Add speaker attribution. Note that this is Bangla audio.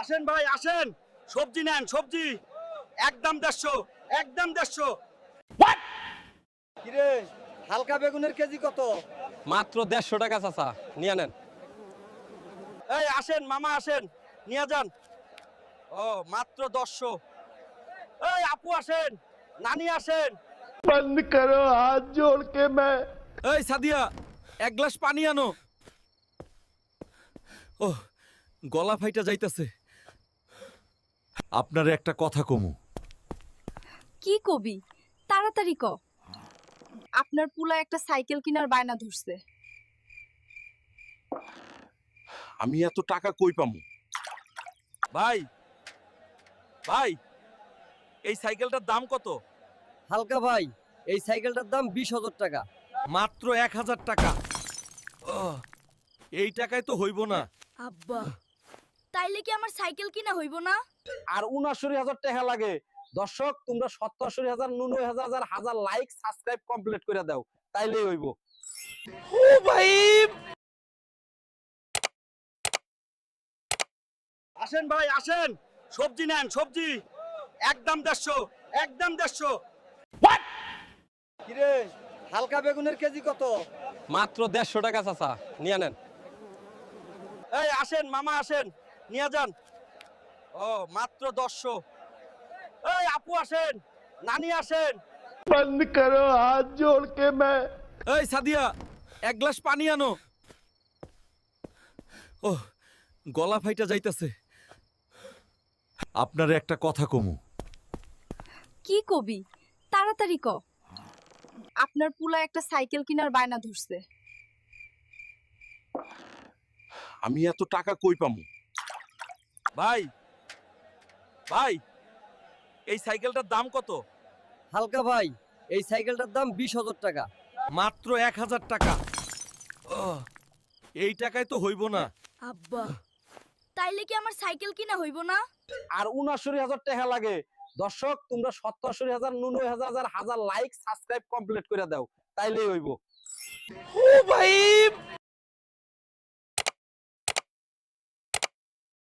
Speaker 1: আসেন ভাই আসেন, সবজি নেন সবজি, একদম 150, একদম 150।
Speaker 2: কিরে হালকা বেগুনের কেজি কত?
Speaker 3: মাত্র 150 টাকা চাচা, নিয়ে নেন।
Speaker 1: এই আসেন মামা আসেন, নিয়ে যান। ও মাত্র 100। এই আপু আসেন, নানি আসেন।
Speaker 4: बंद करो हाथ जोड़ के मैं
Speaker 1: এই সাদিয়া, এক গ্লাস পানি আনো। ও গলা ফাইটা যাইতাছে। আপনারে একটা কথা কমু।
Speaker 5: কি কবি তাড়াতাড়ি ক। আপনার পুলা একটা সাইকেল কেনার বায়না ধরছে।
Speaker 1: আমি এত টাকা কই পামু? ভাই ভাই, এই সাইকেলটার দাম কত?
Speaker 2: হালকা ভাই, এই সাইকেলটার দাম 20,000 টাকা।
Speaker 1: মাত্র 1000 টাকা। এই টাকায় তো হইব না।
Speaker 5: আব্বা, তাইলে কি আমার সাইকেল কিনা হইব না?
Speaker 3: আর 69,000 টাকা লাগে। দর্শক তোমরা 77,000, 99,000 হাজার লাইক সাবস্ক্রাইব কমপ্লিট করে দাও, তাইলেই হইব।
Speaker 1: আসেন ভাই আসেন, সবজি নেন সবজি, একদম 150, একদম 150।
Speaker 2: কিরে হালকা বেগুনের কেজি কত?
Speaker 3: মাত্র 150 টাকা চাচা, নিয়ে নেন।
Speaker 1: এই আসেন মামা আসেন, নিয়ে যান। ও মাত্র 100। এই আপু আসেন, নানি আসেন।
Speaker 4: बंद करो हाथ जोड़ के मैं
Speaker 1: এই সাদিয়া, এক গ্লাস পানি আনো। ও গলা ফাইটা যাইতাছে। আপনারে একটা কথা কমু।
Speaker 5: কি কবি তাড়াতাড়ি ক। আপনার পুলা একটা সাইকেল কেনার বায়না ধরছে।
Speaker 1: আমি এত টাকা কই পামু? ভাই ভাই, এই সাইকেলটার দাম কত?
Speaker 2: হালকা ভাই, এই সাইকেলটার দাম 20,000 টাকা।
Speaker 1: মাত্র 1000 টাকা। এই টাকায় তো হইব না।
Speaker 5: আব্বা, তাইলে কি আমার সাইকেল কিনা হইব না?
Speaker 3: আর 69,000 টাকা লাগে। দর্শক তোমরা 77,000, 99,000 হাজার লাইক সাবস্ক্রাইব কমপ্লিট করে দাও, তাইলেই হইব।